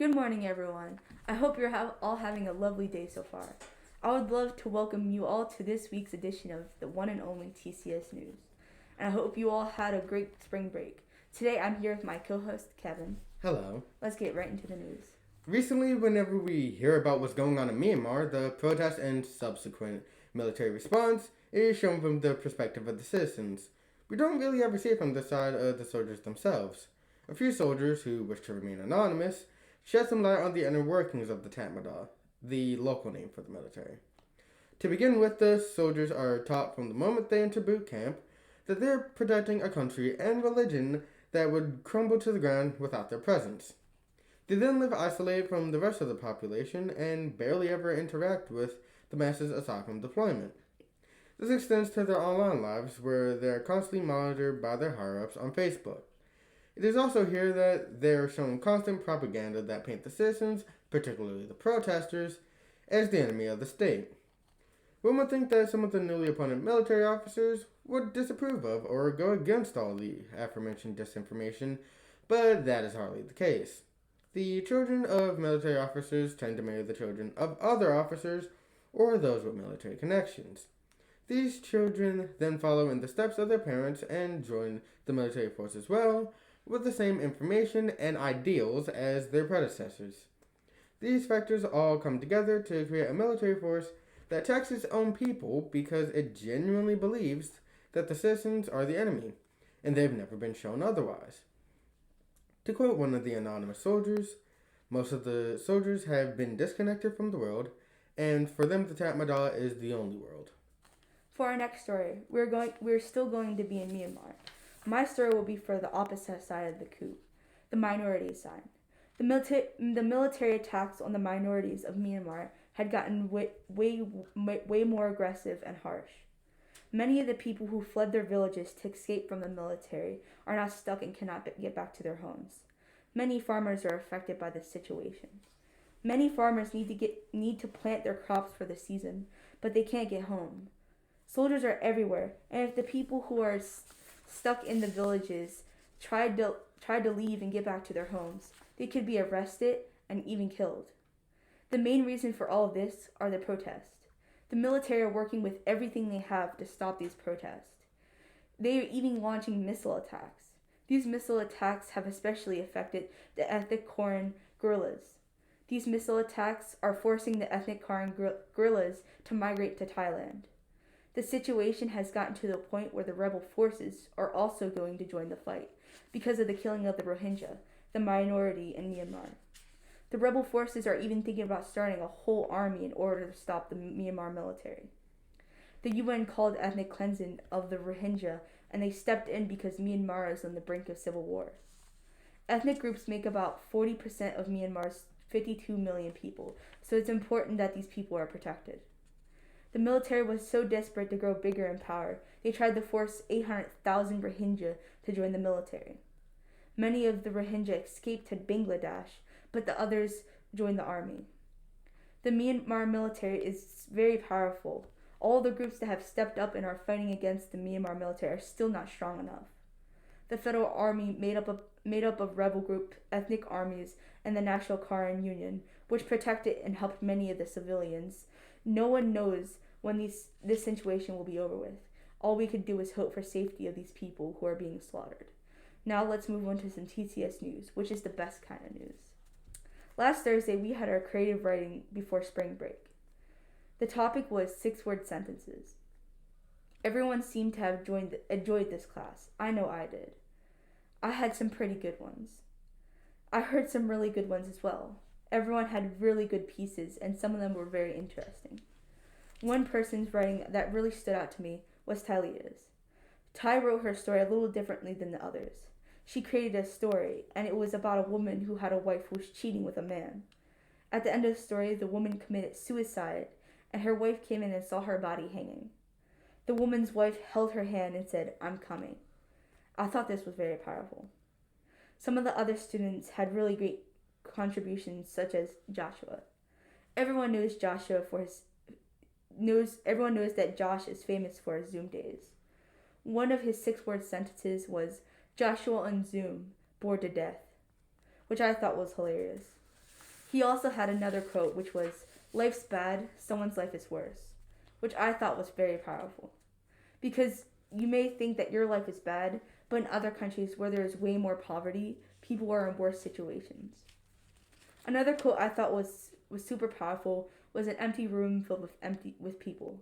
Good morning, everyone. I hope you're all having a lovely day so far. I would love to welcome you all to this week's edition of the one and only TCS News. And I hope you all had a great spring break. Today I'm here with my co host, Kevin. Hello. Let's get right into the news. Recently, whenever we hear about what's going on in Myanmar, the protest and subsequent military response is shown from the perspective of the citizens. We don't really ever see it from the side of the soldiers themselves. A few soldiers, who wish to remain anonymous, shed some light on the inner workings of the Tatmadaw, the local name for the military. To begin with, the soldiers are taught from the moment they enter boot camp that they're protecting a country and religion that would crumble to the ground without their presence. They then live isolated from the rest of the population and barely ever interact with the masses aside from deployment. This extends to their online lives, where they are constantly monitored by their higher-ups on Facebook. It is also here that they are shown constant propaganda that paint the citizens, particularly the protesters, as the enemy of the state. One would think that some of the newly appointed military officers would disapprove of or go against all the aforementioned disinformation, but that is hardly the case. The children of military officers tend to marry the children of other officers or those with military connections. These children then follow in the steps of their parents and join the military force as well, with the same information and ideals as their predecessors. These factors all come together to create a military force that attacks its own people because it genuinely believes that the citizens are the enemy, and they've never been shown otherwise. To quote one of the anonymous soldiers, most of the soldiers have been disconnected from the world, and for them the Tatmadaw is the only world. For our next story, we're still going to be in Myanmar. My story will be for the opposite side of the coup, the minority side. The military attacks on the minorities of Myanmar had gotten way more aggressive and harsh. Many of the people who fled their villages to escape from the military are now stuck and cannot get back to their homes. Many farmers are affected by this situation. Many farmers need to plant their crops for the season, but they can't get home. Soldiers are everywhere, and if the people who are stuck in the villages tried to leave and get back to their homes, they could be arrested and even killed. The main reason for all of this are the protests. The military are working with everything they have to stop these protests. They are even launching missile attacks. These missile attacks have especially affected the ethnic Karen guerrillas. These missile attacks are forcing the ethnic Karen guerrillas to migrate to Thailand. The situation has gotten to the point where the rebel forces are also going to join the fight because of the killing of the Rohingya, the minority in Myanmar. The rebel forces are even thinking about starting a whole army in order to stop the Myanmar military. The UN called ethnic cleansing of the Rohingya, and they stepped in because Myanmar is on the brink of civil war. Ethnic groups make about 40% of Myanmar's 52 million people, so it's important that these people are protected. The military was so desperate to grow bigger in power, they tried to force 800,000 Rohingya to join the military. Many of the Rohingya escaped to Bangladesh, but the others joined the army. The Myanmar military is very powerful. All the groups that have stepped up and are fighting against the Myanmar military are still not strong enough. The federal army made up of rebel group, ethnic armies, and the National Karen Union, which protected and helped many of the civilians. No one knows when this situation will be over with. All we could do is hope for safety of these people who are being slaughtered. Now let's move on to some TCS news, which is the best kind of news. Last Thursday, we had our creative writing before spring break. The topic was 6-word sentences. Everyone seemed to have enjoyed this class. I know I did. I had some pretty good ones. I heard some really good ones as well. Everyone had really good pieces, and some of them were very interesting. One person's writing that really stood out to me was Tylea's. Ty wrote her story a little differently than the others. She created a story, and it was about a woman who had a wife who was cheating with a man. At the end of the story, the woman committed suicide, and her wife came in and saw her body hanging. The woman's wife held her hand and said, "I'm coming." I thought this was very powerful. Some of the other students had really great contributions, such as Joshua. Everyone knows that Josh is famous for his Zoom days. One of his 6-word sentences was, "Joshua on Zoom, bored to death," which I thought was hilarious. He also had another quote, which was, "Life's bad, someone's life is worse," which I thought was very powerful. Because you may think that your life is bad, but in other countries where there is way more poverty, people are in worse situations. Another quote I thought was super powerful was an empty room filled with people.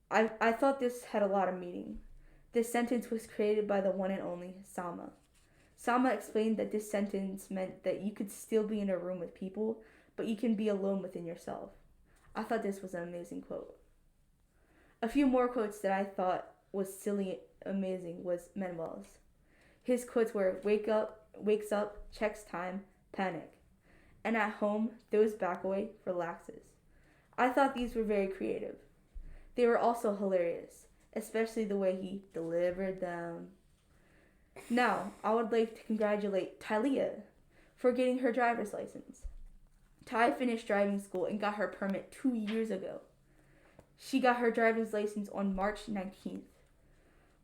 I thought this had a lot of meaning. This sentence was created by the one and only Sama. Sama explained that this sentence meant that you could still be in a room with people, but you can be alone within yourself. I thought this was an amazing quote. A few more quotes that I thought was silly amazing was Manuel's. His quotes were, wakes up, checks time, panic. And at home, throws back away, relaxes. I thought these were very creative. They were also hilarious, especially the way he delivered them. Now, I would like to congratulate Talia for getting her driver's license. Ty finished driving school and got her permit 2 years ago. She got her driver's license on March 19th.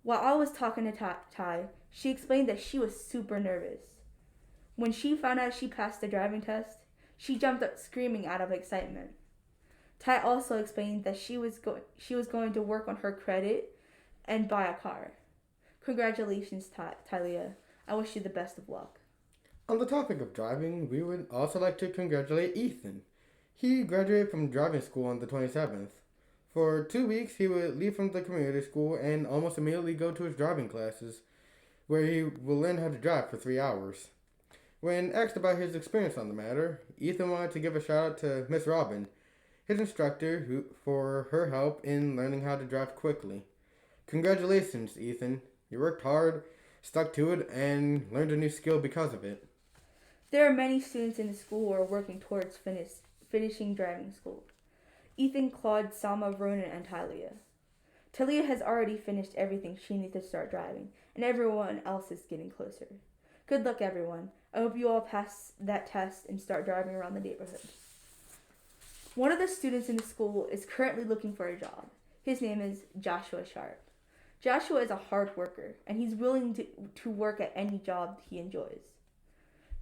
While I was talking to Ty, she explained that she was super nervous. When she found out she passed the driving test, she jumped up screaming out of excitement. Ty also explained that she was going to work on her credit and buy a car. Congratulations, Talia. I wish you the best of luck. On the topic of driving, we would also like to congratulate Ethan. He graduated from driving school on the 27th. For 2 weeks, he would leave from the community school and almost immediately go to his driving classes, where he will learn how to drive for 3 hours. When asked about his experience on the matter, Ethan wanted to give a shout out to Miss Robin, his instructor, for her help in learning how to drive quickly. Congratulations, Ethan. You worked hard, stuck to it, and learned a new skill because of it. There are many students in the school who are working towards finishing driving school. Ethan, Claude, Salma, Ronan, and Talia. Talia has already finished everything she needs to start driving, and everyone else is getting closer. Good luck, everyone. I hope you all pass that test and start driving around the neighborhood. One of the students in the school is currently looking for a job. His name is Joshua Sharp. Joshua is a hard worker, and he's willing to work at any job he enjoys.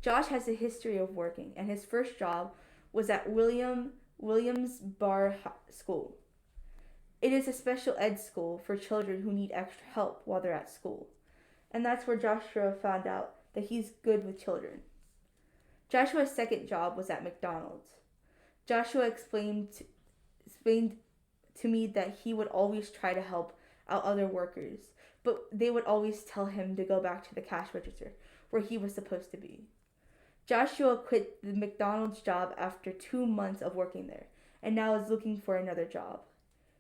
Josh has a history of working, and his first job was at Williams Bar School. It is a special ed school for children who need extra help while they're at school. And that's where Joshua found out that he's good with children. Joshua's second job was at McDonald's. Joshua explained to me that he would always try to help out other workers, but they would always tell him to go back to the cash register where he was supposed to be. Joshua quit the McDonald's job after 2 months of working there and now is looking for another job.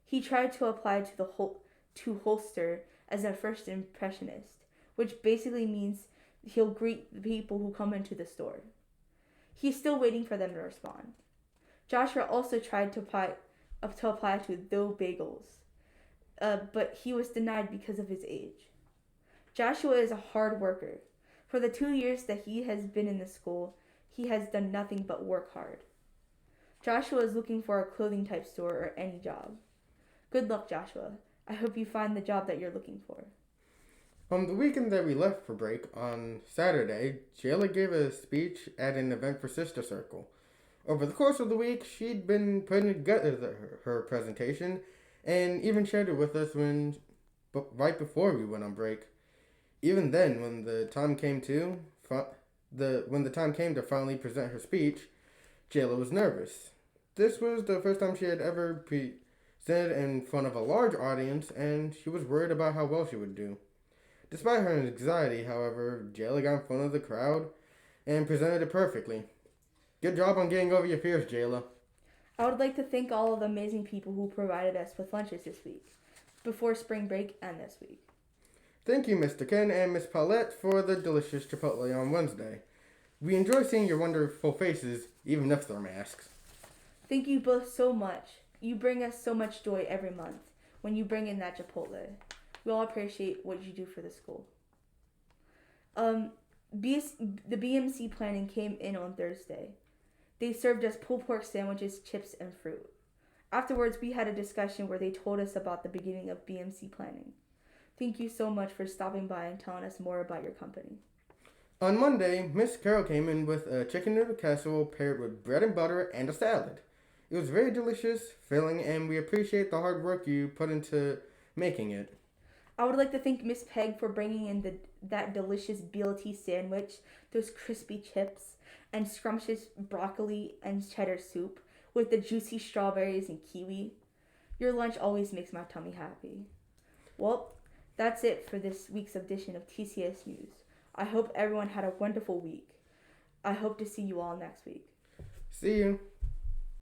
He tried to apply to Holster as a first impressionist, which basically means he'll greet the people who come into the store. He's still waiting for them to respond. Joshua also tried to apply to Dough Bagels, but he was denied because of his age. Joshua is a hard worker. For the 2 years that he has been in the school, he has done nothing but work hard. Joshua is looking for a clothing type store or any job. Good luck, Joshua. I hope you find the job that you're looking for. On the weekend that we left for break, on Saturday, Jayla gave a speech at an event for Sister Circle. Over the course of the week, she'd been putting together her presentation and even shared it with us right before we went on break. Even then, when the time came to finally present her speech, Jayla was nervous. This was the first time she had ever presented in front of a large audience, and she was worried about how well she would do. Despite her anxiety, however, Jayla got in front of the crowd and presented it perfectly. Good job on getting over your fears, Jayla. I would like to thank all of the amazing people who provided us with lunches this week, before spring break and this week. Thank you, Mr. Ken and Miss Paulette, for the delicious Chipotle on Wednesday. We enjoy seeing your wonderful faces, even if they're masks. Thank you both so much. You bring us so much joy every month when you bring in that Chipotle. We all appreciate what you do for the school. The BMC planning came in on Thursday. They served us pulled pork sandwiches, chips, and fruit. Afterwards, we had a discussion where they told us about the beginning of BMC planning. Thank you so much for stopping by and telling us more about your company. On Monday, Miss Carol came in with a chicken noodle casserole paired with bread and butter and a salad. It was very delicious, filling, and we appreciate the hard work you put into making it. I would like to thank Miss Peg for bringing in that delicious BLT sandwich, those crispy chips, and scrumptious broccoli and cheddar soup with the juicy strawberries and kiwi. Your lunch always makes my tummy happy. Well, that's it for this week's edition of TCS News. I hope everyone had a wonderful week. I hope to see you all next week. See you.